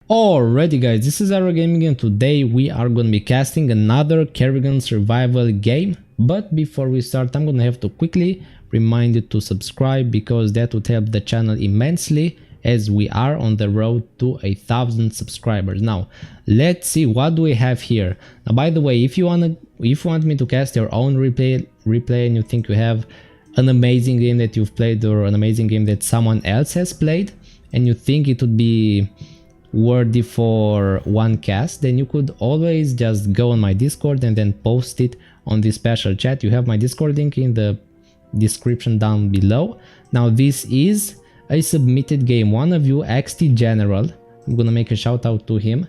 Alrighty guys, this is LowkoTV-He and today we are going to be casting another Kerrigan Survival game. But before we start, I'm going to have to quickly remind you to subscribe because that would help the channel immensely as we are on the road to 1,000 subscribers. Now, let's see what do we have here. Now, by the way, if you want me to cast your own replay and you think you have an amazing game that you've played or an amazing game that someone else has played and you think it would be worthy for one cast, then you could always just go on my Discord and then post it on this special chat. You have my Discord link in the description down below. Now this is a submitted game. One of you, XT General, I'm gonna make a shout out to him,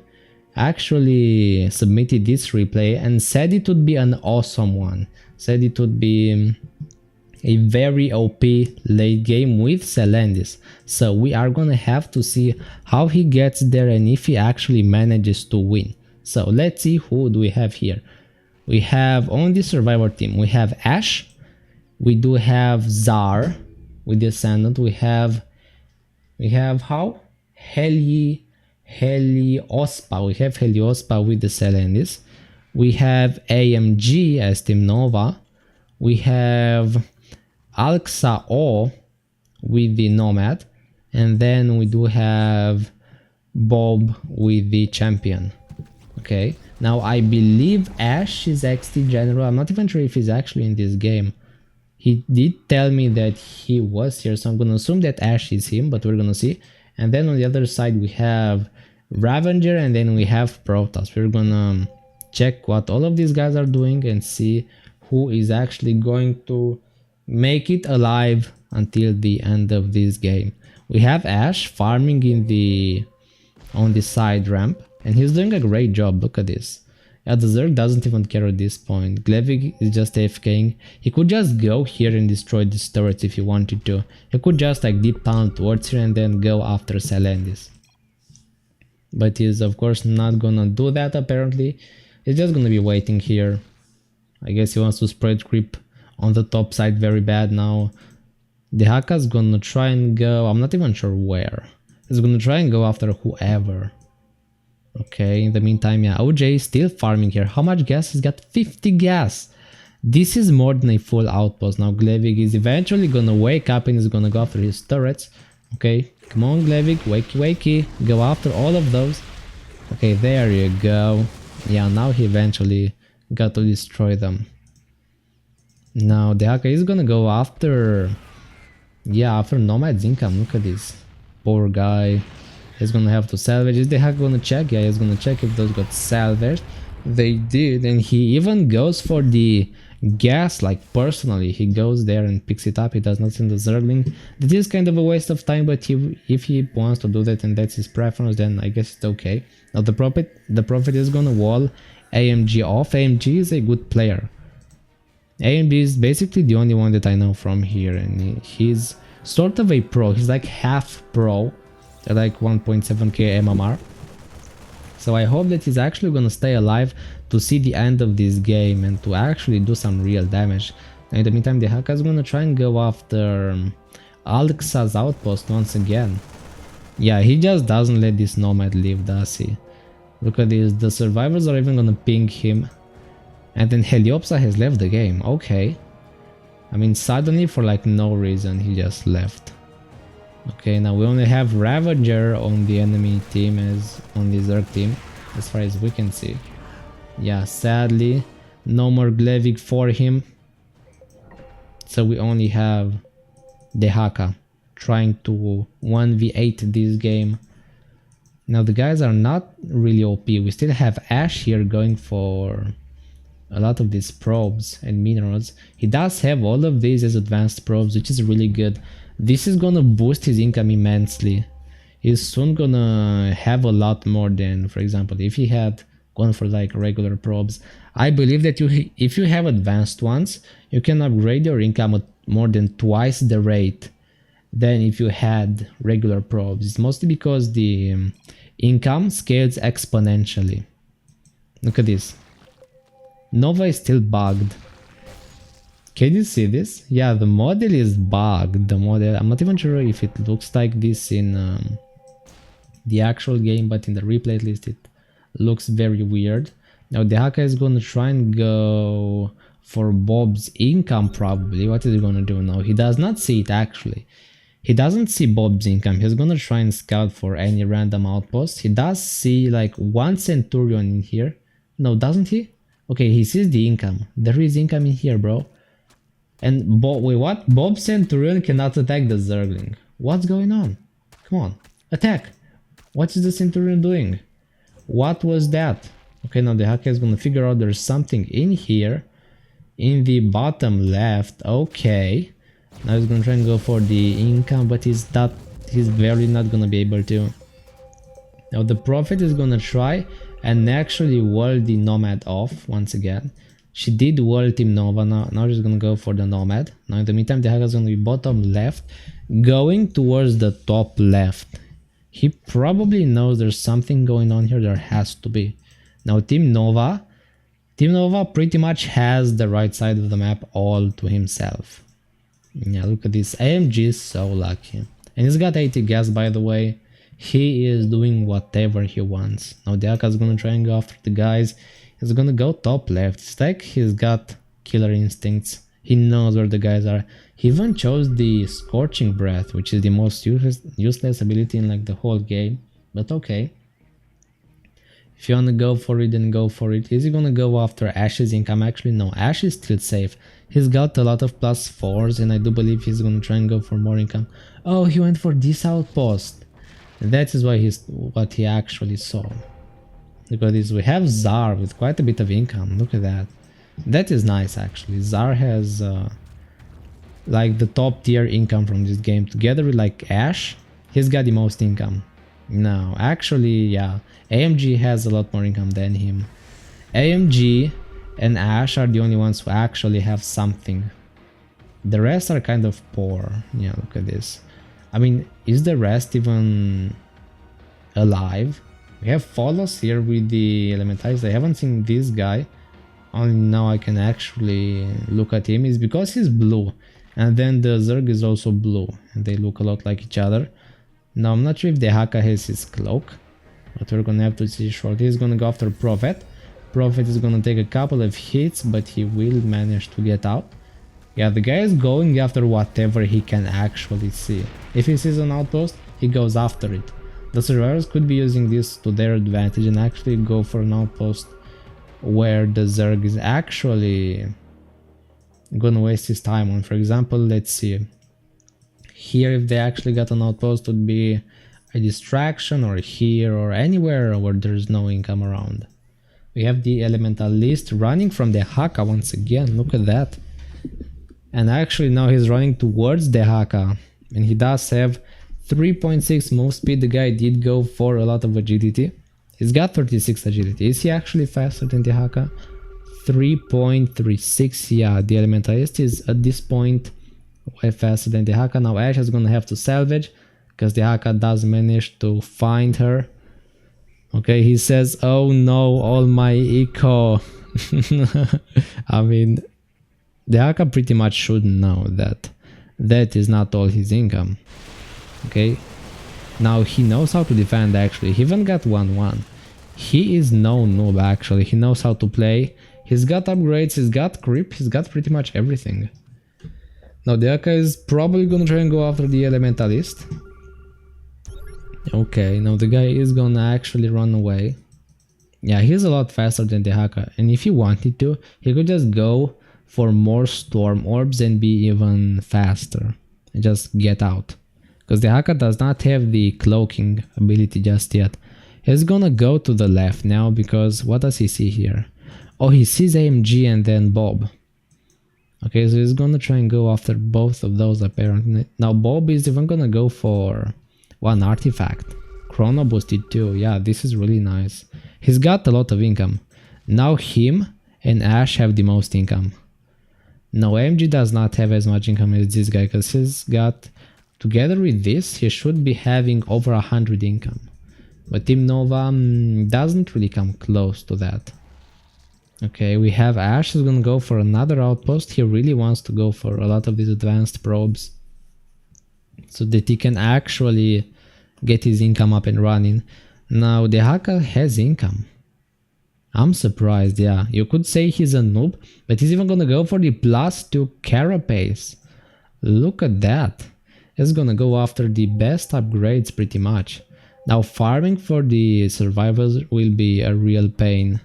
actually submitted this replay and said it would be an awesome one. Said it would be a very OP late game with Selendis. So we are gonna have to see how he gets there and if he actually manages to win. So let's see who do we have here. We have on the survivor team, we have Ash, we do have Zar with the Ascendant, we have how? Heliospa, we have Heliospa with the Selendis, we have AMG as Team Nova, we have Alxa O with the Nomad, and then we do have Bob with the Champion. Okay, now I believe Ash is XT General. I'm not even sure if he's actually in this game. He did tell me that he was here, so I'm gonna assume that Ash is him, but we're gonna see. And then on the other side we have Ravager and then we have Protoss. We're gonna check what all of these guys are doing and see who is actually going to make it alive until the end of this game. We have Ash farming on the side ramp and he's doing a great job. Look at this. Yeah, the Zerg doesn't even care at this point. Glevig is just AFKing. He could just go here and destroy these turrets if he wanted to. He could just like deep tunnel towards here and then go after Selendis. But he's of course not gonna do that apparently. He's just gonna be waiting here. I guess he wants to spread creep on the top side very bad now. Dehaka's gonna try and go, I'm not even sure where. He's gonna try and go after whoever. Okay, in the meantime, yeah, OJ is still farming here. How much gas? He's got 50 gas. This is more than a full outpost. Now Glevig is eventually gonna wake up and is gonna go after his turrets. Okay, come on Glevig, wakey, go after all of those. Okay, there you go. Yeah, now he eventually got to destroy them. Now Dehaka is gonna go after, yeah, after Nomad's income. Look at this poor guy. He's gonna have to salvage. Is Dehaka gonna check? Yeah, he's gonna check if those got salvaged. They did, and he even goes for the gas, like personally. He goes there and picks it up. He does not send the Zergling. That is kind of a waste of time, but if he wants to do that and that's his preference, then I guess it's okay. Now the Prophet is gonna wall AMG off. AMG is a good player. AMG is basically the only one that I know from here, and he's sort of a pro. He's like half pro at like 1.7k MMR. So I hope that he's actually gonna stay alive to see the end of this game and to actually do some real damage. Now in the meantime, Dehaka is gonna try and go after Alxa's outpost once again. Yeah, he just doesn't let this Nomad live, does he? Look at this, the survivors are even gonna ping him. And then Heliopsa has left the game. Okay. I mean, suddenly for like no reason he just left. Okay, now we only have Ravager on the enemy team as on the Zerg team, as far as we can see. Yeah, sadly, no more Glevig for him. So we only have Dehaka trying to 1v8 this game. Now the guys are not really OP. We still have Ash here going for a lot of these probes and minerals. He does have all of these as advanced probes, which is really good. This is gonna boost his income immensely. He's soon gonna have a lot more than, for example, if he had gone for like regular probes. I believe that if you have advanced ones, you can upgrade your income at more than twice the rate than if you had regular probes. It's mostly because the income scales exponentially. Look at this. Nova is still bugged. Can you see this? Yeah, the model is bugged. The model, I'm not even sure if it looks like this in the actual game, but in the replay list it looks very weird. Now Dehaka is gonna try and go for Bob's income probably. What is he gonna do now? He does not see it actually. He doesn't see Bob's income. He's gonna try and scout for any random outpost. He does see like one Centurion in here. No, doesn't he? Okay, he sees the income. There is income in here, bro. And wait, what? Bob Centurion cannot attack the Zergling. What's going on? Come on, attack! What is the Centurion doing? What was that? Okay, now the hacker is gonna figure out there's something in here. In the bottom left, okay. Now he's gonna try and go for the income, but he's barely not gonna be able to. Now the Prophet is gonna try and actually wall the Nomad off once again. She did wall Team Nova, now she's gonna go for the Nomad. Now in the meantime, the hacker is gonna be bottom left, going towards the top left. He probably knows there's something going on here, there has to be. Now Team Nova pretty much has the right side of the map all to himself. Yeah, look at this. AMG is so lucky. And he's got 80 gas, by the way. He is doing whatever he wants. Now Dehaka is gonna try and go after the guys. He's gonna go top left. It's like he's got killer instincts. He knows where the guys are. He even chose the Scorching Breath, which is the most useless ability in like the whole game. But okay. If you wanna go for it, then go for it. Is he gonna go after Ash's income? Actually, no. Ash is still safe. He's got a lot of +4s, and I do believe he's gonna try and go for more income. Oh, he went for this outpost. That is why what he actually saw. Look at this. We have Zar with quite a bit of income. Look at that. That is nice actually. Zar has like the top tier income from this game. Together with like Ash, he's got the most income. No, actually, yeah. AMG has a lot more income than him. AMG and Ash are the only ones who actually have something. The rest are kind of poor. Yeah, look at this. I mean, is the rest even alive? We have Follows here with the Elementals. I haven't seen this guy. Only now I can actually look at him. It's because he's blue. And then the Zerg is also blue. And they look a lot like each other. Now I'm not sure if Dehaka has his cloak. But we're gonna have to see shortly. He's gonna go after Prophet. Prophet is gonna take a couple of hits, but he will manage to get out. Yeah, the guy is going after whatever he can actually see. If he sees an outpost, he goes after it. The survivors could be using this to their advantage and actually go for an outpost where the Zerg is actually gonna waste his time on. For example, let's see. Here, if they actually got an outpost, would be a distraction, or here, or anywhere where there's no income around. We have the Elementalist running from Dehaka once again. Look at that. And actually now he's running towards Dehaka. And he does have 3.6 move speed. The guy did go for a lot of agility. He's got 36 agility. Is he actually faster than Dehaka? 3.36. Yeah, the Elementalist is at this point way faster than Dehaka. Now Ash is gonna have to salvage, because Dehaka does manage to find her. Okay, he says, oh no, all my eco. I mean, Dehaka pretty much should know that that is not all his income. Okay, now he knows how to defend actually. He even got 1-1. He is no noob actually. He knows how to play. He's got upgrades, he's got creep, he's got pretty much everything. Now Dehaka is probably gonna try and go after the Elementalist. Okay, now the guy is gonna actually run away. Yeah, he's a lot faster than Dehaka, and if he wanted to, he could just go for more Storm Orbs and be even faster and just get out. Because Dehaka does not have the cloaking ability just yet. He's gonna go to the left now, because what does he see here? Oh, he sees AMG and then Bob. Okay, so he's gonna try and go after both of those apparently. Now Bob is even gonna go for one artifact. Chrono boosted too. Yeah, this is really nice. He's got a lot of income. Now him and Ash have the most income. Now AMG does not have as much income as this guy, because he's got, together with this, he should be having over 100 income. But Team Nova doesn't really come close to that. Okay, we have Ash is gonna go for another outpost. He really wants to go for a lot of these advanced probes, so that he can actually get his income up and running. Now Dehaka has income. I'm surprised, yeah. You could say he's a noob, but he's even gonna go for the +2 carapace. Look at that. He's gonna go after the best upgrades pretty much. Now farming for the survivors will be a real pain.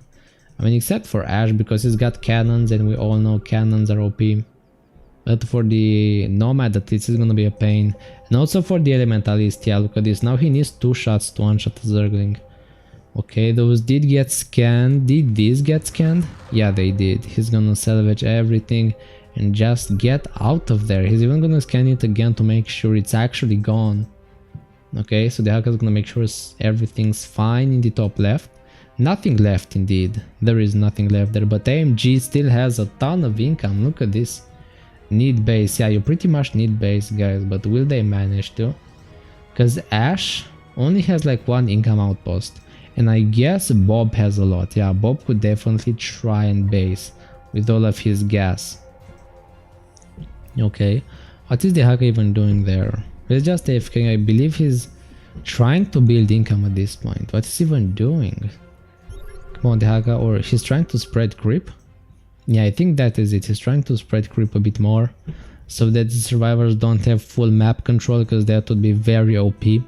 I mean, except for Ash, because he's got cannons and we all know cannons are OP. But for the Nomad, this is gonna be a pain. And also for the Elementalist, yeah, look at this. Now he needs 2 shots to one-shot the Zergling. Okay, those did get scanned. Did these get scanned? Yeah, they did. He's gonna salvage everything and just get out of there. He's even gonna scan it again to make sure it's actually gone. Okay, so the hacker is gonna make sure everything's fine in the top left. Nothing left indeed. There is nothing left there, but AMG still has a ton of income. Look at this. Need base. Yeah, you pretty much need base, guys, but will they manage to? Because Ash only has like 1 income outpost. And I guess Bob has a lot. Yeah, Bob could definitely try and base with all of his gas. Okay, what is the hacker even doing there? He's just AFK. I believe he's trying to build income at this point. What is he even doing? Come on, the hacker, or he's trying to spread creep? Yeah, I think that is it. He's trying to spread creep a bit more so that the survivors don't have full map control, because that would be very OP.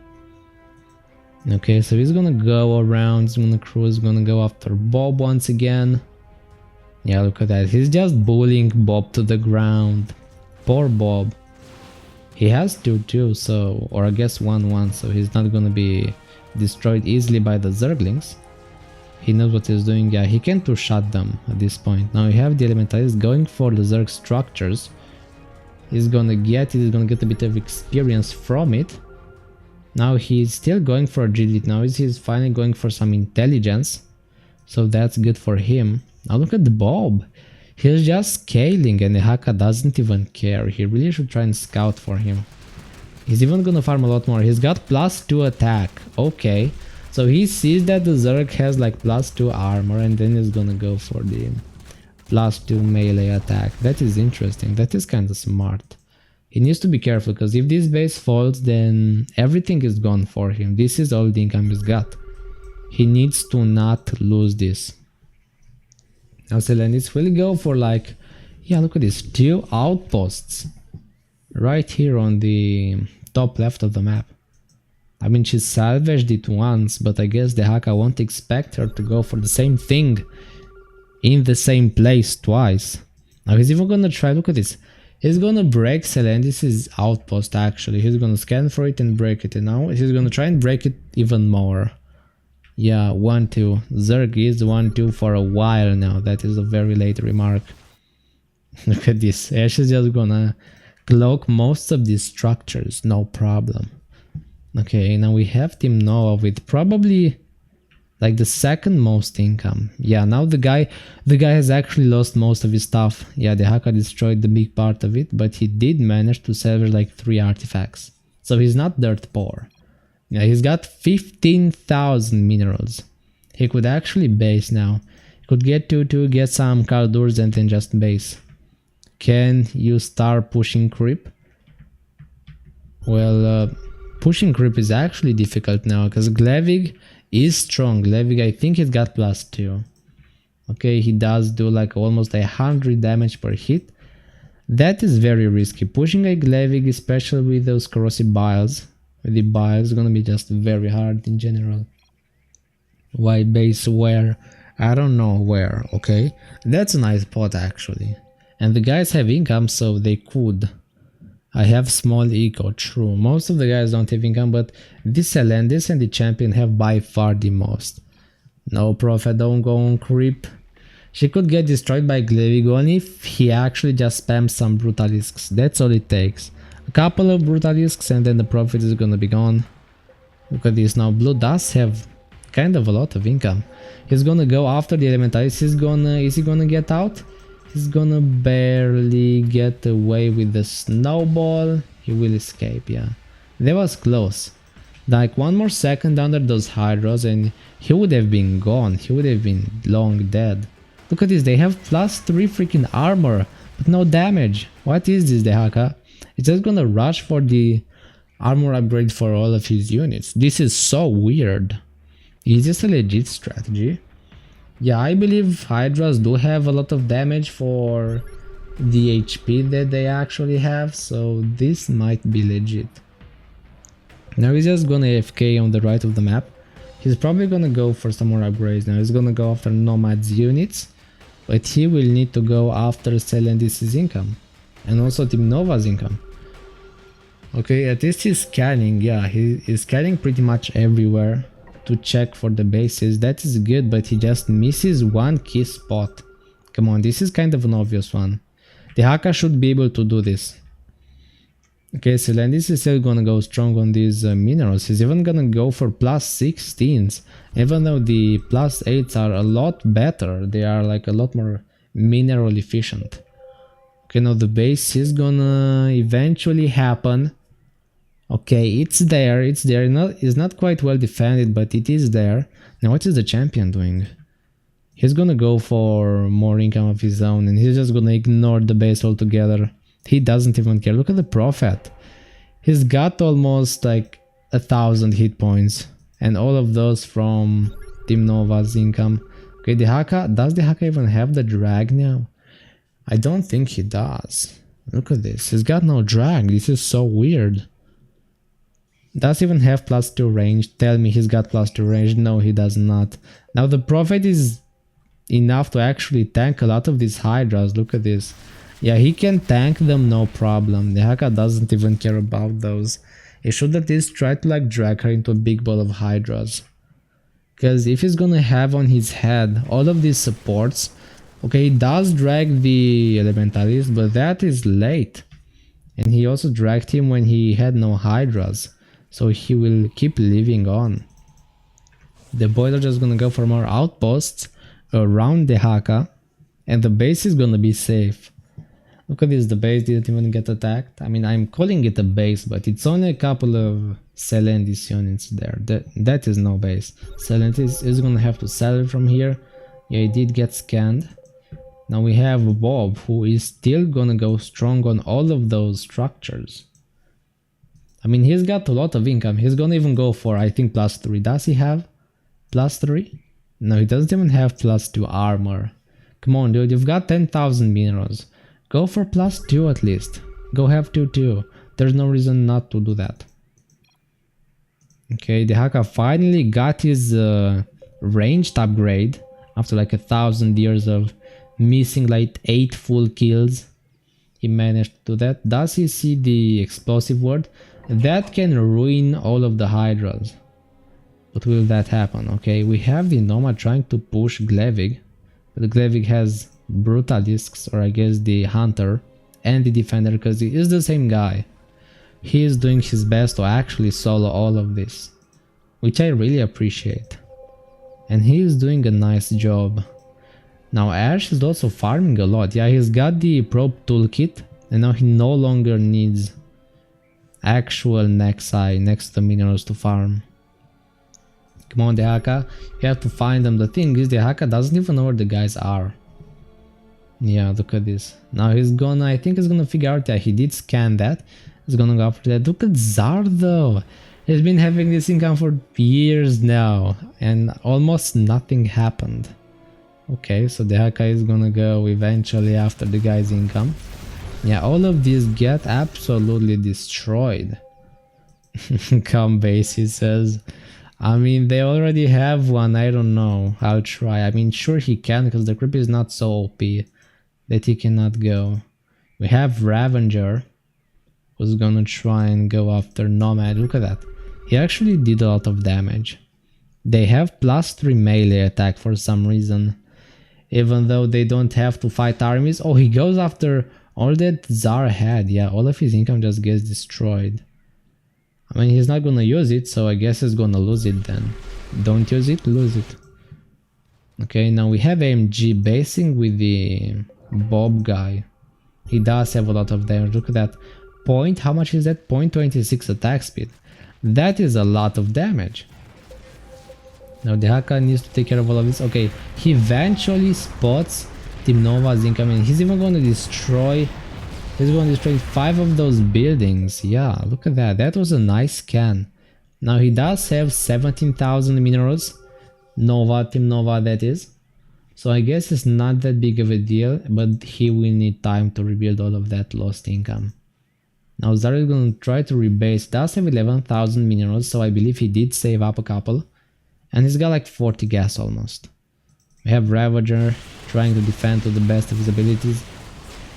Okay, so he's gonna go around, he's gonna cruise, he's gonna go after Bob once again. Yeah, look at that. He's just bullying Bob to the ground. Poor Bob. He has 2-2, so, or I guess 1-1, so he's not gonna be destroyed easily by the Zerglings. He knows what he's doing. Yeah, he can 2-shot them at this point. Now we have the Elementalist going for the Zerg structures. He's gonna get it, he's gonna get a bit of experience from it. Now he's still going for agility. Now he's finally going for some intelligence. So that's good for him. Now look at the Bob. He's just scaling and Dehaka doesn't even care. He really should try and scout for him. He's even gonna farm a lot more. He's got +2 attack. Okay. So he sees that the Zerg has like +2 armor and then he's gonna go for the +2 melee attack. That is interesting. That is kind of smart. He needs to be careful, because if this base falls, then everything is gone for him. This is all the income he's got. He needs to not lose this. Now Selendis will go for like, yeah, look at this, 2 outposts right here on the top left of the map. I mean, she salvaged it once, but I guess the Dehaka won't expect her to go for the same thing in the same place twice. Now he's even gonna try, look at this. He's gonna break Selendis' outpost actually. He's gonna scan for it and break it, and now he's gonna try and break it even more. Yeah, 1-2. Zerg is 1-2 for a while now. That is a very late remark. Look at this. Ash is just gonna cloak most of these structures, no problem. Okay, now we have Team Noah with probably like the second most income. Yeah, now the guy has actually lost most of his stuff. Yeah, the hacker destroyed the big part of it, but he did manage to salvage like 3 artifacts. So he's not dirt poor. Yeah, he's got 15,000 minerals. He could actually base now. He could get to get some Kaldurs and then just base. Can you start pushing creep? Well, pushing creep is actually difficult now, because Glevig is strong. Glevig, I think he's got +2. Okay, he does do like almost 100 damage per hit. That is very risky. Pushing a Glevig, especially with those corrosive biles, with the biles, is gonna be just very hard in general. Why base where? I don't know where, okay? That's a nice pot actually. And the guys have income, so they could. I have small eco, true. Most of the guys don't have income, but this Selendis and the champion have by far the most. No, Prophet, don't go on creep. She could get destroyed by Glevig only if he actually just spams some Brutalisks. That's all it takes. A couple of Brutalisks and then the Prophet is gonna be gone. Look at this now. Blue does have kind of a lot of income. He's gonna go after the Elementalist. Is he gonna get out? He's gonna barely get away with the snowball. He will escape, yeah. That was close. Like 1 more second under those hydros and he would have been gone. He would have been long dead. Look at this, they have +3 freaking armor, but no damage. What is this, Dehaka? It's just gonna rush for the Armor upgrade for all of his units. This is so weird. Is this a legit strategy? Yeah, I believe Hydras do have a lot of damage for the HP that they actually have, so this might be legit. Now he's just gonna AFK on the right of the map. He's probably gonna go for some more upgrades. Now he's gonna go after Nomad's units, but he will need to go after Selendis' income and also Team Nova's income. Okay, at least he's scanning. Yeah, he is scanning pretty much everywhere to check for the bases. That is good, but he just misses one key spot. Come on, this is kind of an obvious one. Dehaka should be able to do this. Okay, Selendis is still gonna go strong on these minerals. He's even gonna go for plus 16s. Even though the plus 8s are a lot better, they are like a lot more mineral efficient. Okay, now the base is gonna eventually happen. Okay, it's there, it's there. It's not quite well defended, but it is there. Now what is the champion doing? He's gonna go for more income of his own and he's just gonna ignore the base altogether. He doesn't even care. Look at the Prophet. He's got almost like 1,000 hit points and all of those from Team Nova's income. Okay, Dehaka, does Dehaka even have the drag now? I don't think he does. Look at this. He's got no drag. This is so weird. Does he even have plus 2 range? Tell me he's got plus 2 range. No, he does not. Now the Prophet is enough to actually tank a lot of these Hydras. Look at this. Yeah, he can tank them no problem. Dehaka doesn't even care about those. He should at least try to like drag her into a big ball of Hydras. Because if he's gonna have on his head all of these supports, okay, he does drag the Elementalist, but that is late. And he also dragged him when he had no Hydras. So he will keep living on. The boys are just gonna go for more outposts around Dehaka. And the base is gonna be safe. Look at this, the base didn't even get attacked. I mean, I'm calling it a base, but it's only a couple of Selendis units there. That is no base. Selendis is gonna have to sell it from here. Yeah, it did get scanned. Now we have Bob, who is still gonna go strong on all of those structures. I mean, he's got a lot of income. He's gonna even go for, I think, plus 3. Does he have plus 3? No, he doesn't even have plus 2 armor. Come on, dude, you've got 10,000 minerals. Go for plus 2 at least. Go have 2 too. There's no reason not to do that. Okay, Dehaka finally got his ranged upgrade after like 1,000 years of missing like 8 full kills. He managed to do that. Does he see the explosive word? That can ruin all of the Hydras. But will that happen? Okay, we have the Nomad trying to push Glevig. But Glevig has Brutalisks, or I guess the Hunter and the Defender, because he is the same guy. He is doing his best to actually solo all of this, which I really appreciate. And he is doing a nice job. Now Ash is also farming a lot. Yeah, he's got the probe toolkit and now he no longer needs actual Nexi next to minerals to farm. Come on, Dehaka, you have to find them. The thing is, Dehaka doesn't even know where the guys are. Yeah, look at this. Now he's gonna, I think he's gonna figure out that he did scan that. He's gonna go after that. Look at Zar though. He's been having this income for years now and almost nothing happened. Okay, so Dehaka is gonna go eventually after the guy's income. Yeah, all of these get absolutely destroyed. Come base, he says. I mean, they already have one, I don't know. I'll try. I mean, sure he can, because the creep is not so OP that he cannot go. We have Ravager, who's gonna try and go after Nomad. Look at that. He actually did a lot of damage. They have +3 melee attack for some reason, even though they don't have to fight armies. Oh, he goes after all that Zar had. Yeah, all of his income just gets destroyed. I mean, he's not gonna use it, so I guess he's gonna lose it then. Don't use it, lose it. Okay, now we have AMG basing with the Bob guy. He does have a lot of damage. Look at that. How much is that? 0.26 attack speed. That is a lot of damage. Now Dehaka needs to take care of all of this. Okay, he eventually spots Team Nova's incoming. He's even gonna destroy He's going to destroy 5 of those buildings. Yeah, look at that. That was a nice scan. Now he does have 17,000 minerals. Nova, Team Nova that is. So I guess it's not that big of a deal, but he will need time to rebuild all of that lost income. Now Zar is going to try to rebase. Does have 11,000 minerals, so I believe he did save up a couple. And he's got like 40 gas almost. We have Ravager trying to defend to the best of his abilities.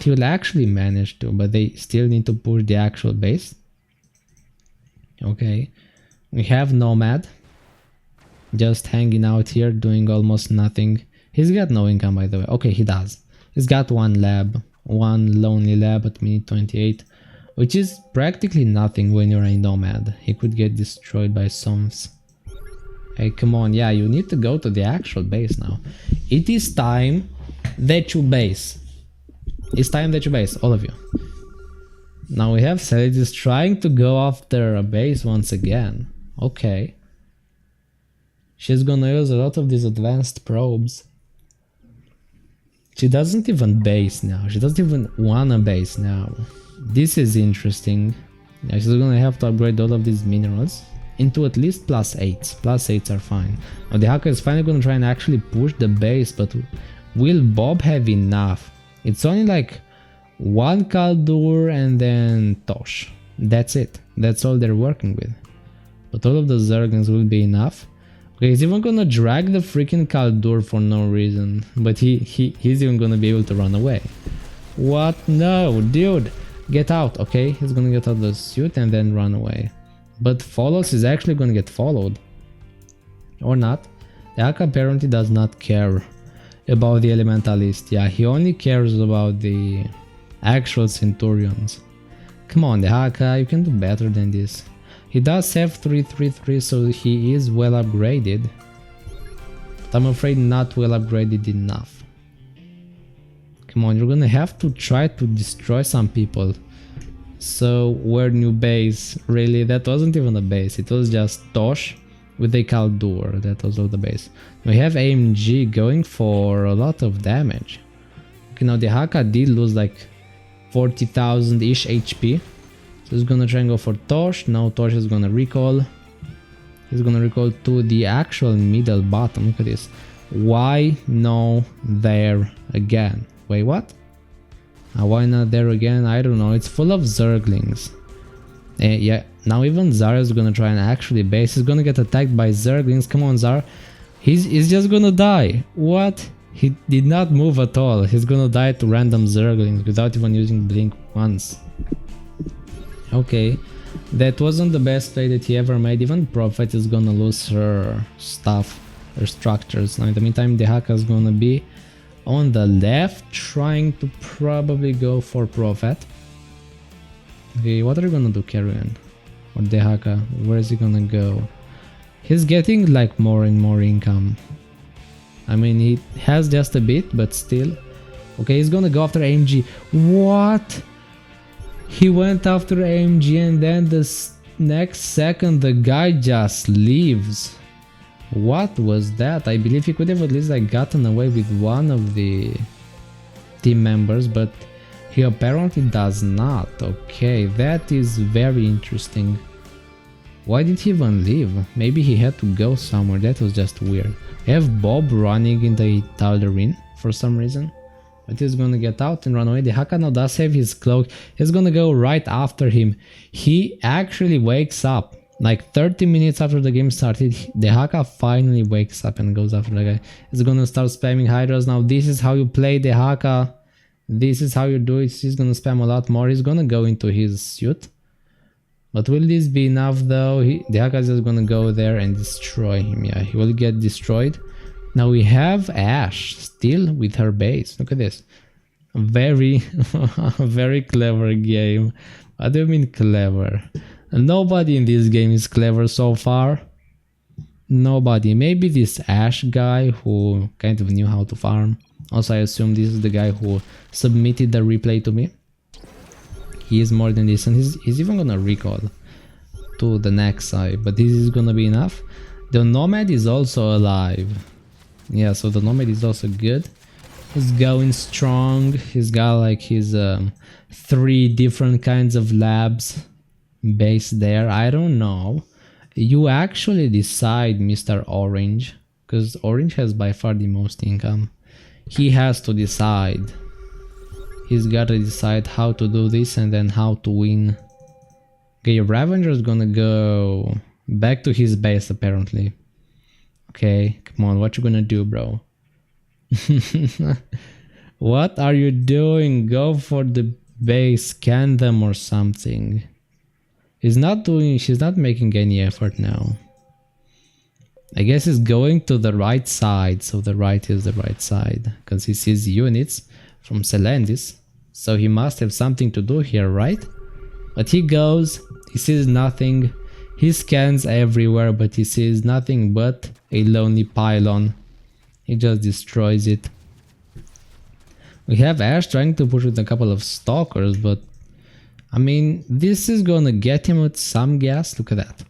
He will actually manage to, but they still need to push the actual base. Okay. We have Nomad. Just hanging out here, doing almost nothing. He's got no income, by the way. Okay, he does. He's got one lab. One lonely lab at minute 28. Which is practically nothing when you're a Nomad. He could get destroyed by Somps. Hey, come on. Yeah, you need to go to the actual base now. It is time that you base. It's time that you base, all of you. Now we have Selendis trying to go after a base once again. Okay. She's gonna use a lot of these advanced probes. She doesn't even base now. She doesn't even wanna base now. This is interesting. Yeah, she's gonna have to upgrade all of these minerals into at least +8s. +8s are fine. Now Dehaka is finally gonna try and actually push the base, but will Bob have enough? It's only like 1 Kaldur and then Tosh. That's it. That's all they're working with. But all of the Zerglings will be enough. Okay, he's even gonna drag the freaking Kaldur for no reason. But he's even gonna be able to run away. What? No, dude. Get out, okay? He's gonna get out of the suit and then run away. But Follows is actually gonna get followed. Or not. Dehaka apparently does not care about the Elementalist. Yeah, he only cares about the actual Centurions. Come on, Dehaka, you can do better than this. He does have 333, so he is well upgraded. But I'm afraid not well upgraded enough. Come on, you're gonna have to try to destroy some people. So, where new base? Really, that wasn't even a base, it was just Tosh with a Kaldur, that was all the base. We have AMG going for a lot of damage. Okay, now Dehaka did lose like 40,000-ish HP. So he's gonna try and go for Tosh. Now Tosh is gonna recall. He's gonna recall to the actual middle bottom. Look at this. Why no there again? Wait, what? Why not there again? I don't know. It's full of Zerglings. Yeah, now even Zar is gonna try and actually base. He's gonna get attacked by Zerglings. Come on, Zar. He's just gonna die. What? He did not move at all. He's gonna die to random Zerglings without even using Blink once. Okay, that wasn't the best play that he ever made. Even Prophet is gonna lose her stuff, her structures. Now in the meantime, Dehaka is gonna be on the left, trying to probably go for Prophet. Okay, what are you gonna do, Kerrigan? Or Dehaka? Where is he gonna go? He's getting like more and more income. I mean, he has just a bit, but still. Okay, he's gonna go after AMG. What? He went after AMG and then the next second the guy just leaves. What was that? I believe he could have at least like gotten away with one of the team members, but he apparently does not. Okay, that is very interesting. Why did he even leave? Maybe he had to go somewhere. That was just weird. I have Bob running in the Tal'Darim for some reason. But he's gonna get out and run away. Dehaka now does have his cloak. He's gonna go right after him. He actually wakes up. Like 30 minutes after the game started, Dehaka finally wakes up and goes after the guy. He's gonna start spamming Hydras. Now this is how you play Dehaka. This is how you do it. He's gonna spam a lot more. He's gonna go into his suit. But will this be enough though? Dehaka is just gonna go there and destroy him. Yeah, he will get destroyed. Now we have Ashe still with her base. Look at this. Very, very clever game. What do you mean clever? Nobody in this game is clever so far. Nobody. Maybe this Ashe guy who kind of knew how to farm. Also, I assume this is the guy who submitted the replay to me. He is more than this, and he's even gonna recall to the next side, but this is gonna be enough. The Nomad is also alive. Yeah, so the Nomad is also good. He's going strong. He's got like his 3 different kinds of labs based there. I don't know. You actually decide, Mr. Orange, because Orange has by far the most income. He has to decide. He's gotta decide how to do this and then how to win. Okay, Ravenger's gonna go back to his base apparently. Okay, come on, what you gonna do, bro? What are you doing? Go for the base, scan them or something. She's not making any effort now. I guess he's going to the right side, so the right is the right side, because he sees units from Selendis, so he must have something to do here, right? But he goes, he sees nothing, he scans everywhere, but he sees nothing but a lonely pylon. He just destroys it. We have Ash trying to push with a couple of stalkers, but I mean, this is gonna get him with some gas. Look at that.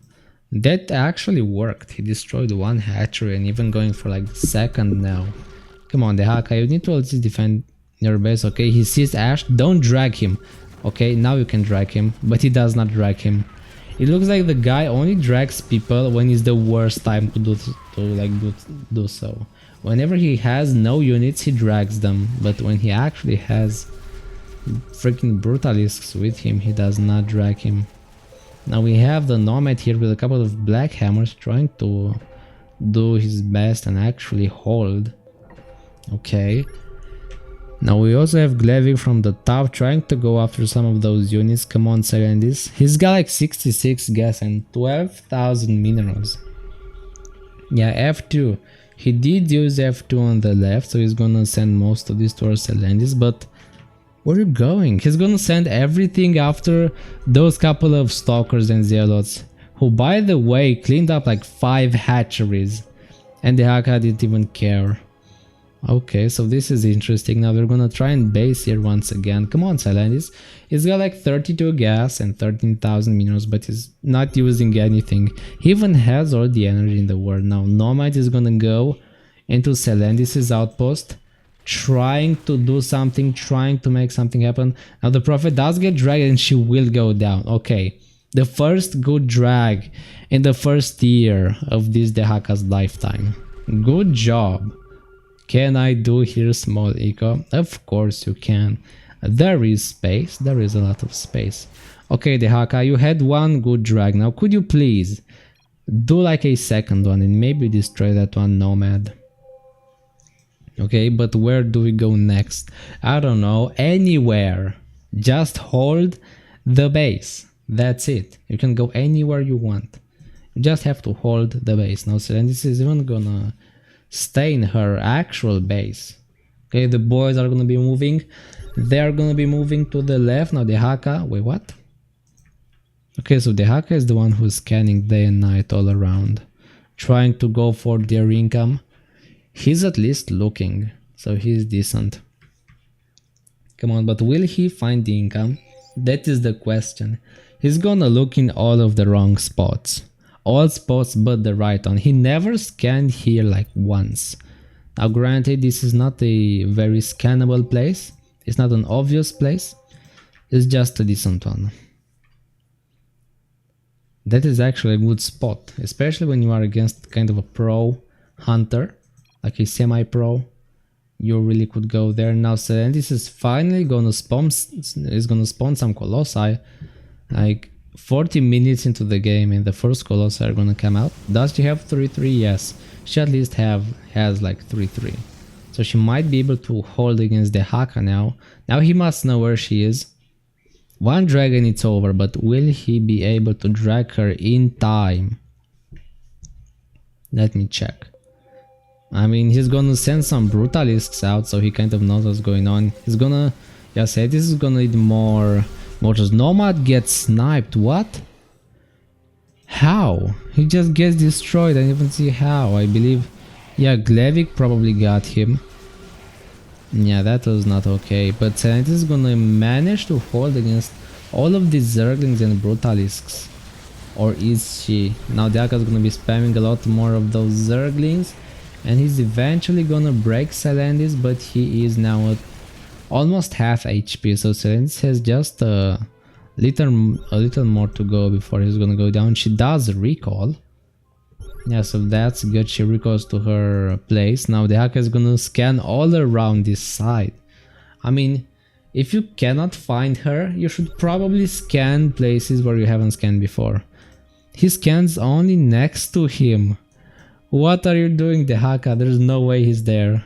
That actually worked. He destroyed 1 hatchery and even going for like the second now. Come on, Dehaka, you need to at least defend your base. Okay, he sees Ash. Don't drag him. Okay, now you can drag him, but he does not drag him. It looks like the guy only drags people when it's the worst time to do so. Whenever he has no units, he drags them, but when he actually has freaking brutalisks with him, he does not drag him. Now we have the Nomad here with a couple of black hammers trying to do his best and actually hold. Okay. Now we also have Glevik from the top trying to go after some of those units. Come on, Selendis. He's got like 66 gas and 12,000 minerals. Yeah, F2. He did use F2 on the left, so he's gonna send most of this towards Selendis, but where are you going? He's gonna send everything after those couple of stalkers and zealots, who by the way cleaned up like 5 hatcheries, and the Dehaka didn't even care. Okay, so this is interesting. Now we're gonna try and base here once again. Come on, Selendis. He's got like 32 gas and 13,000 minerals, but he's not using anything. He even has all the energy in the world. Now Nomad is gonna go into Selendis' outpost, trying to do something, trying to make something happen. Now the Prophet does get dragged and she will go down. Okay, the first good drag in the first year of this Dehaka's lifetime. Good job. Can I do here small eco? Of course you can. There is space, there is a lot of space. Okay, Dehaka, you had 1 good drag. Now could you please do like a second one and maybe destroy that one Nomad? Okay, but where do we go next? I don't know, anywhere. Just hold the base. That's it. You can go anywhere you want. You just have to hold the base. Now Selendis is even gonna stay in her actual base. Okay, the boys are gonna be moving. They are gonna be moving to the left. Now Dehaka, wait, what? Okay, so Dehaka is the one who's scanning day and night all around, trying to go for their income. He's at least looking, so he's decent. Come on, but will he find the income? That is the question. He's gonna look in all of the wrong spots. All spots but the right one. He never scanned here like once. Now granted, this is not a very scannable place. It's not an obvious place. It's just a decent one. That is actually a good spot, especially when you are against kind of a pro hunter, like a semi-pro. You really could go there. Now Selendis is finally gonna spawn some colossi, like 40 minutes into the game, and the first colossi are gonna come out. Does she have 3-3? Yes, she at least has like 3-3. So she might be able to hold against Dehaka now. Now he must know where she is. One dragon, it's over, but will he be able to drag her in time? Let me check. I mean, he's gonna send some brutalisks out, so he kind of knows what's going on. He's gonna, yeah, say this is gonna need more mortars. Nomad gets sniped. What? How? He just gets destroyed. I didn't even see how. I believe, yeah, Glevik probably got him. Yeah, that was not okay. But Selendis is gonna manage to hold against all of these Zerglings and brutalisks. Or is she? Now Dehaka is gonna be spamming a lot more of those Zerglings. and he's eventually gonna break Selendis, but he is now at almost half HP, so Selendis has just a little more to go before he's gonna go down. She does recall. Yeah, so that's good. She recalls to her place. Now Dehaka is gonna scan all around this side. I mean, if you cannot find her, you should probably scan places where you haven't scanned before. He scans only next to him. What are you doing, Dehaka? There's no way he's there.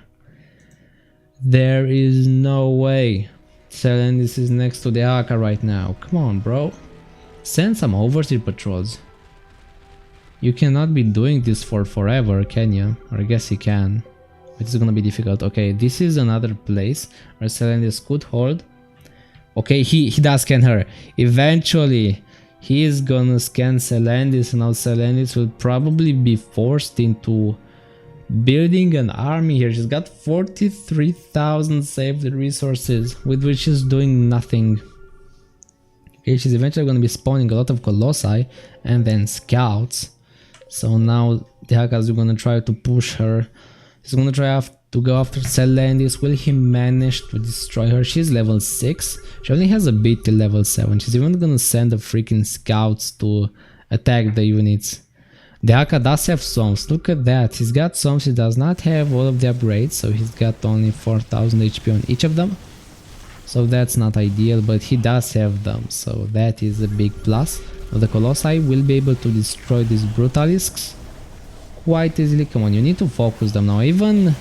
There is no way. Selendis is next to Dehaka right now. Come on, bro. Send some overseer patrols. You cannot be doing this for forever, can you? Or I guess you can. But it's gonna be difficult. Okay, this is another place where Selendis could hold. Okay, he does scan her. Eventually, he is gonna scan Selendis, and now Selendis will probably be forced into building an army here. She's got 43,000 saved resources, with which she's doing nothing. Okay, she's eventually gonna be spawning a lot of Colossi and then scouts. So now Dehaka is gonna try to push her. He's gonna try to go after Selendis. Will he manage to destroy her? She's level 6. She only has a bit till level 7. She's even gonna send the freaking scouts to attack the units. Dehaka does have songs. Look at that. He's got songs. He does not have all of the upgrades, so he's got only 4,000 HP on each of them. So that's not ideal, but he does have them, so that is a big plus. The Colossi will be able to destroy these Brutalisks quite easily. Come on, you need to focus them now. Even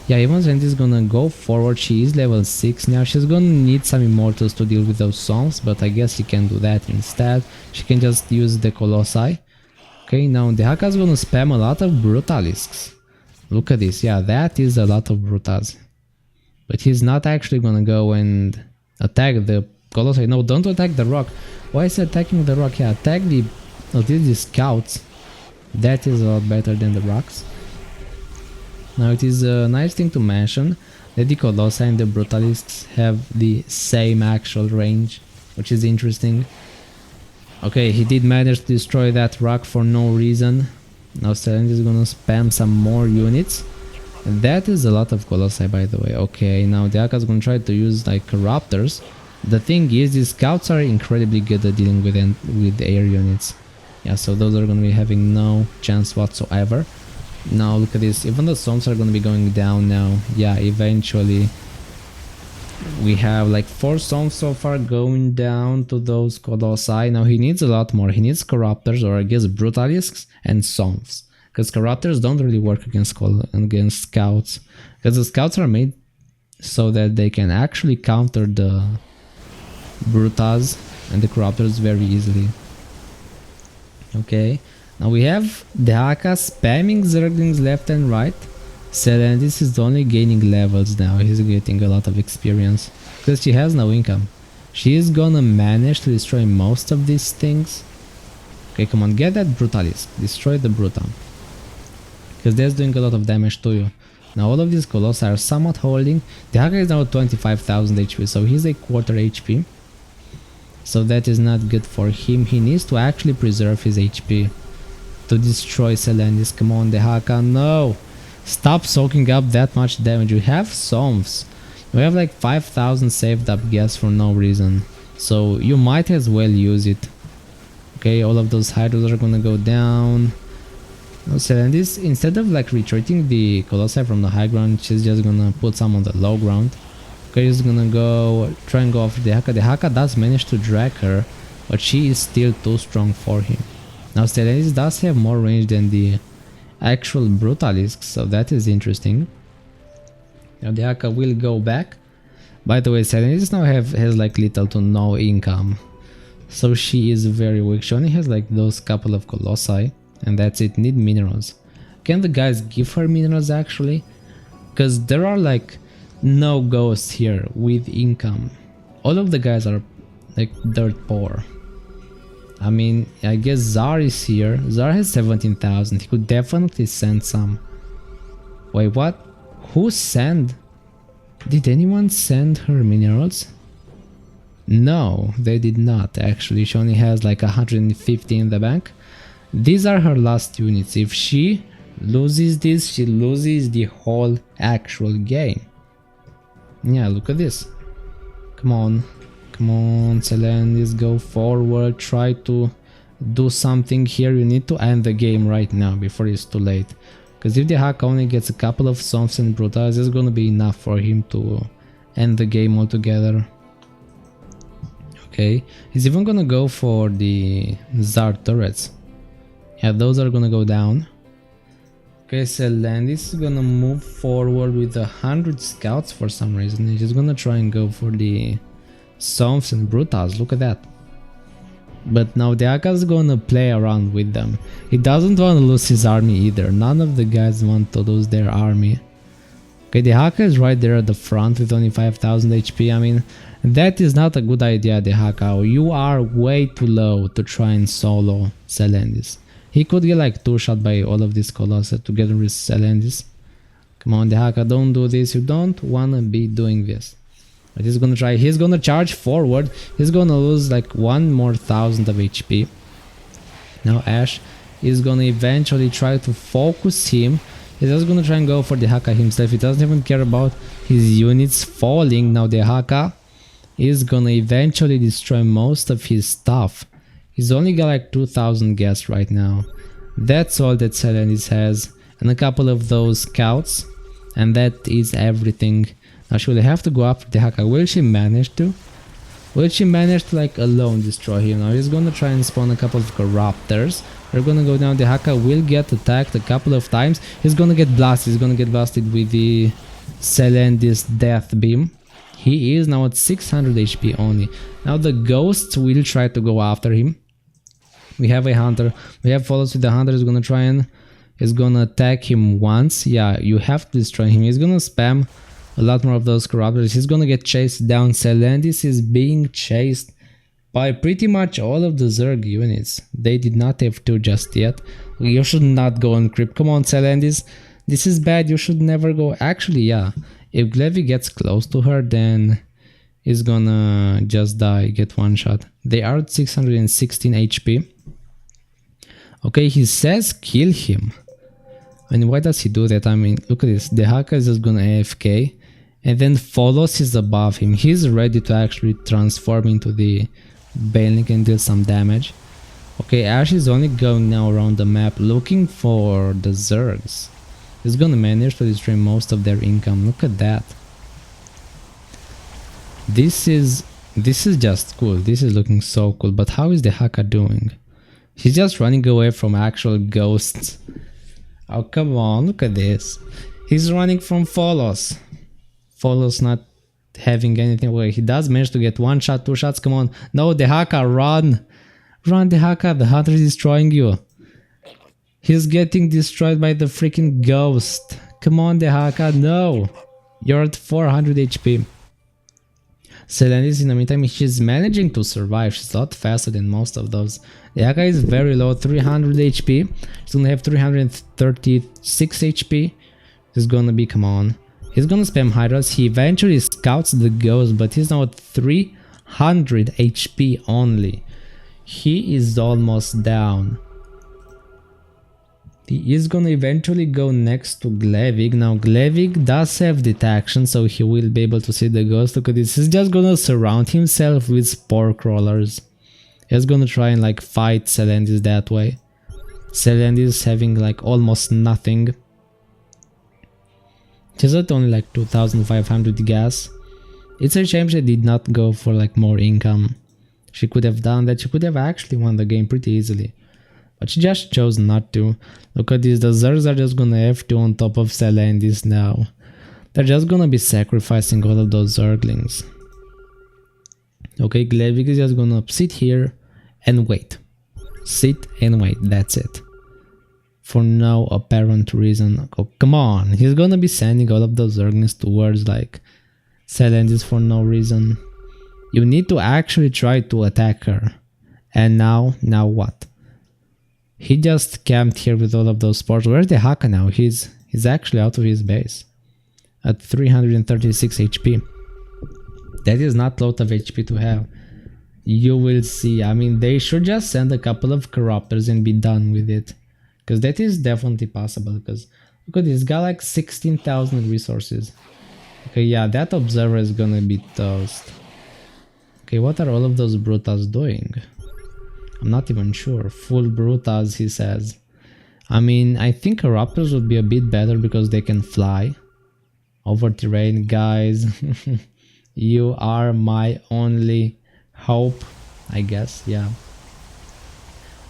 Selendis is gonna go forward. She is level 6 now. She's gonna need some Immortals to deal with those songs, but I guess she can do that instead. She can just use the Colossi. Okay, now Dehaka is gonna spam a lot of Brutalisks. Look at this. Yeah, that is a lot of Brutas. But he's not actually gonna go and attack the Colossi. No, don't attack the rock. Why is he attacking the rock? Yeah, attack the scouts. That is a lot better than the rocks. Now it is a nice thing to mention that the Colossi and the Brutalisks have the same actual range, which is interesting. Okay, he did manage to destroy that rock for no reason. Now Selendis is gonna spam some more units. That is a lot of Colossi, by the way. Okay, now Dehaka is gonna try to use like Raptors. The thing is, these scouts are incredibly good at dealing with air units. Yeah, so those are gonna be having no chance whatsoever. Now look at this. Even the storms are gonna be going down now. Yeah, eventually. We have like 4 songs so far going down to those Colossi. Now he needs a lot more. He needs Corruptors, or I guess Brutalisks and songs. Because Corruptors don't really work against scouts. Because the scouts are made so that they can actually counter the Brutas and the Corruptors very easily. Okay, now we have Dehaka spamming Zerglings left and right. Selendis is only gaining levels now. He's getting a lot of experience because she has no income. She is gonna manage to destroy most of these things. Okay, come on, get that Brutalisk. Destroy the Bruta, because that's doing a lot of damage to you. Now all of these Colossi are somewhat holding. Dehaka is now at 25,000 HP, so he's a quarter HP. So that is not good for him. He needs to actually preserve his HP to destroy Selendis. Come on, Dehaka, no! Stop soaking up that much damage. You have Somphs. You have like 5,000 saved up gas for no reason. So you might as well use it. Okay, all of those Hydras are gonna go down. Now Selendis, instead of like retreating the Colossi from the high ground, she's just gonna put some on the low ground. Okay, he's gonna try and go after Dehaka. Dehaka does manage to drag her, but she is still too strong for him. Now Selendis does have more range than the actual Brutalisks, so that is interesting. Now Dehaka will go back. By the way, Selendis now has like little to no income, so she is very weak. She only has like those couple of Colossi, and that's it. Need minerals. Can the guys give her minerals actually? Because there are like no ghosts here with income. All of the guys are like dirt poor. I mean, I guess Zar is here. Zar has 17,000. He could definitely send some. Wait, what? Who sent? Did anyone send her minerals? No, they did not actually. She only has like 150 in the bank. These are her last units. If she Loses this, she loses the whole actual game. Yeah, look at this. Come on, Selendis, go forward, try to do something here. You need to end the game right now before it's too late. Because if Dehaka only gets a couple of Songs and Brutals, it's gonna be enough for him to end the game altogether. Okay, he's even gonna go for the Zerg turrets. Yeah, those are gonna go down. Okay, Selendis is gonna move forward with 100 scouts for some reason. He's just gonna try and go for the Songs and Brutals, look at that. But now Dehaka's gonna play around with them. He doesn't want to lose his army either. None of the guys want to lose their army. Okay, Dehaka is right there at the front with only 5000 HP. I mean, that is not a good idea, Dehaka. You are way too low to try and solo Selendis. He could get like 2-shot by all of these Colossi together with Selendis. Come on, Dehaka, don't do this. You don't wanna be doing this. But he's gonna try. He's gonna charge forward. He's gonna lose like 1 more 1000 of HP. Now Ash is gonna eventually try to focus him. He's just gonna try and go for Dehaka himself. He doesn't even care about his units falling. Now Dehaka is gonna eventually destroy most of his stuff. He's only got like 2000 gas right now. That's all that Selendis has. And a couple of those scouts. And that is everything. Now she will have to go after Dehaka. Will she manage to? Will she manage to like alone destroy him? Now he's gonna try and spawn a couple of Corruptors. They're gonna go down. Dehaka will get attacked a couple of times. He's gonna get blasted. He's gonna get blasted with the Selendis Death Beam. He is now at 600 HP only. Now the Ghosts will try to go after him. We have a Hunter. We have follows with the Hunter. He's gonna try and is gonna attack him once. Yeah, you have to destroy him. He's gonna spam a lot more of those Corruptors. He's gonna get chased down. Selendis is being chased by pretty much all of the Zerg units. They did not have to just yet. You should not go on creep. Come on, Selendis. This is bad. You should never go. Actually, yeah. If Glevy gets close to her, then he's gonna just die, get one shot. They are at 616 HP. Okay, he says kill him. And why does he do that? I mean, look at this. Dehaka is just gonna AFK. And then Follows is above him. He's ready to actually transform into the Baneling and deal some damage. Okay, Ash is only going now around the map looking for the Zergs. He's gonna manage to destroy most of their income. Look at that. This is just cool. This is looking so cool. But how is Dehaka doing? He's just running away from actual ghosts. Oh, come on, look at this. He's running from Follows. Follows not having anything away. He does manage to get 1 shot, 2 shots. Come on. No, Dehaka, run. Run, Dehaka. The Hunter is destroying you. He's getting destroyed by the freaking ghost. Come on, Dehaka. No. You're at 400 HP. Selendis, in the meantime, she's managing to survive. She's a lot faster than most of those. Dehaka is very low, 300 HP. She's gonna have 336 HP. He's gonna be, come on. He's gonna spam Hydras. He eventually scouts the ghost, but he's now at 300 HP only. He is almost down. He is gonna eventually go next to Glevig. Now Glevig does have detection, so he will be able to see the ghost. Look at this. He's just gonna surround himself with spore crawlers. He's gonna try and like fight Selendis that way. Selendis having like almost nothing. She's at only like 2500 gas. It's a shame she did not go for like more income. She could have done that. She could have actually won the game pretty easily. But she just chose not to. Look at this. The Zergs are just gonna F2 on top of Selendis now. They're just gonna be sacrificing all of those Zerglings. Okay, Glevig is just gonna sit here and wait. Sit and wait. That's it. For no apparent reason. Oh, come on. He's gonna be sending all of those Zerglings towards like Selendis for no reason. You need to actually try to attack her. And now what? He just camped here with all of those spores. Where's Dehaka now? He's actually out of his base. At 336 HP. That is not a lot of HP to have. You will see. I mean, they should just send a couple of Corruptors and be done with it. Because that is definitely possible, because look at this, got like 16,000 resources. Okay, yeah, that observer is gonna be toast. Okay, what are all of those Brutas doing? I'm not even sure. Full Brutas, he says. I mean, I think Raptors would be a bit better because they can fly over terrain, guys. You are my only hope, I guess, yeah.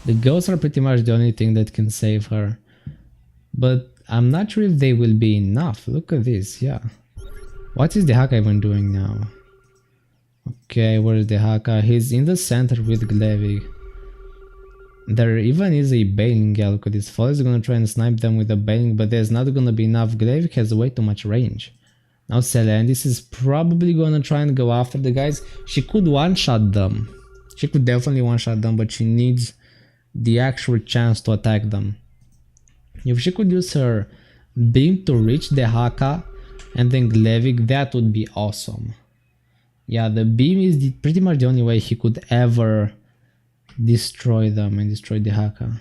The ghosts are pretty much the only thing that can save her. But I'm not sure if they will be enough. Look at this, yeah. What is Dehaka even doing now? Okay, where is Dehaka? He's in the center with Glevig. There even is a bailing. Yeah, look at this. Fall is gonna try and snipe them with a bailing, but there's not gonna be enough. Glevig has way too much range. Now Selendis is probably gonna try and go after the guys. She could one-shot them. She could definitely one-shot them, but she needs the actual chance to attack them. If she could use her beam to reach Dehaka and then Glevig, that would be awesome. Yeah, the beam is pretty much the only way he could ever destroy them and destroy Dehaka.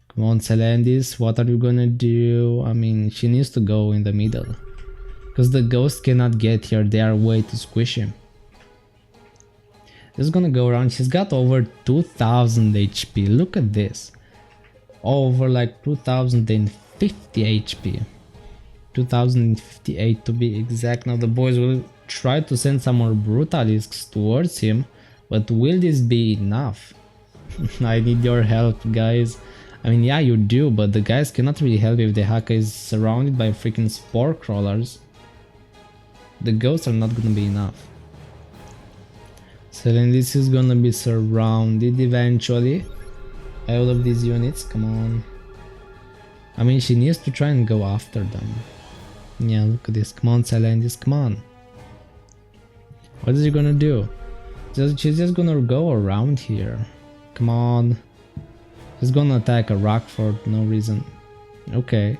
Come on, Selendis, what are you gonna do? I mean, she needs to go in the middle. Because the ghost cannot get here, they are way too squishy. Just gonna go around. She's got over 2000 HP. Look at this. Over like 2050 HP. 2058 to be exact. Now the boys will try to send some more Brutalisks towards him. But will this be enough? I need your help, guys. I mean, yeah, you do, but the guys cannot really help if Dehaka is surrounded by freaking spore crawlers. The ghosts are not gonna be enough. Selendis is gonna be surrounded eventually by all of these units. Come on. I mean, she needs to try and go after them. Yeah, look at this. Come on, Selendis, come on. What is she gonna do? She's just gonna go around here. Come on. She's gonna attack a rock for no reason. Okay.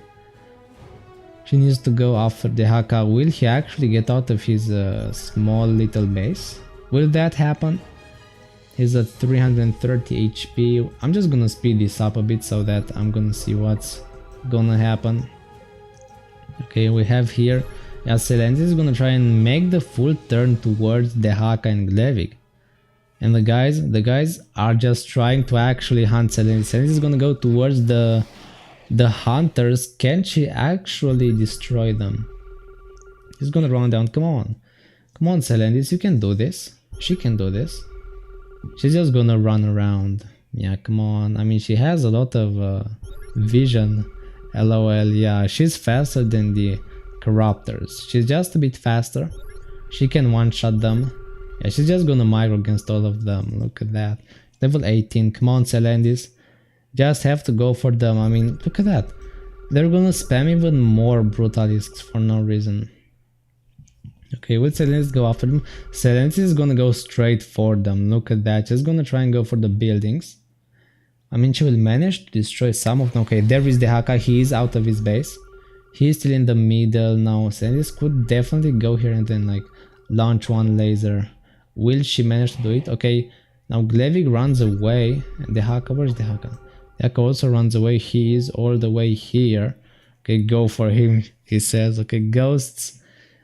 She needs to go after Dehaka. Will he actually get out of his small little base? Will that happen? He's at 330 HP. I'm just gonna speed this up a bit so that I'm gonna see what's gonna happen. Okay, we have here. Yeah, Selendis is gonna try and make the full turn towards Dehaka and Glevig. And the guys are just trying to actually hunt Selendis. Selendis is gonna go towards the hunters. Can she actually destroy them? He's gonna run down. Come on. Come on, Selendis, you can do this. She can do this. She's just gonna run around. Yeah, come on. I mean, she has a lot of vision. LOL, yeah. She's faster than the Corruptors. She's just a bit faster. She can one-shot them. Yeah, she's just gonna micro against all of them. Look at that. Level 18. Come on, Selendis. Just have to go for them. I mean, look at that. They're gonna spam even more Brutalisks for no reason. Okay, will Selendis go after them? Selendis is gonna go straight for them. Look at that. She's gonna try and go for the buildings. I mean, she will manage to destroy some of them. Okay, there is Dehaka. He is out of his base. He is still in the middle now. Selendis could definitely go here and then like launch one laser. Will she manage to do it? Okay, now Glevig runs away. And Dehaka, where's Dehaka? Dehaka also runs away. He is all the way here. Okay, go for him, he says. Okay, ghosts.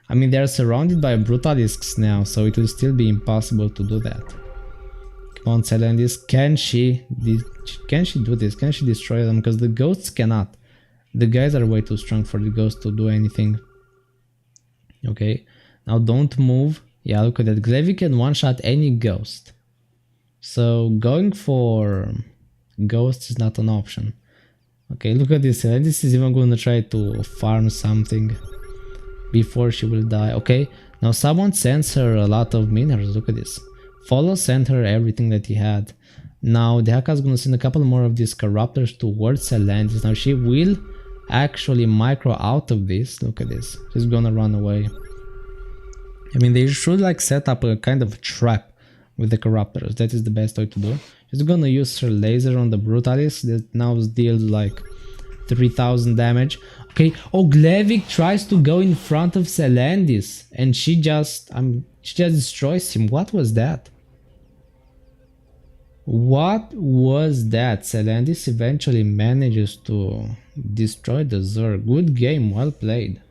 I mean, they're surrounded by Brutalisks now, so it will still be impossible to do that. Come on, Selendis. Can she do this? Can she destroy them? Because the ghosts cannot. The guys are way too strong for the ghosts to do anything. Okay, now don't move. Yeah, look at that. Glevig can one-shot any ghost. So going for ghosts is not an option. Okay, look at this. This is even going to try to farm something before she will die. Okay, now someone sends her a lot of minerals. Look at this. Follow sent her everything that he had. Now Dehaka is going to send a couple more of these Corruptors towards Selendis. Now she will actually micro out of this. Look at this. She's gonna run away. I mean, they should like set up a kind of trap with the Corruptors. That is the best way to do. She's gonna use her laser on the Brutalist that now deals like 3000 damage. Okay, oh, Glevig tries to go in front of Selendis and she just destroys him. What was that? What was that? Selendis eventually manages to destroy the Zerg. Good game, well played.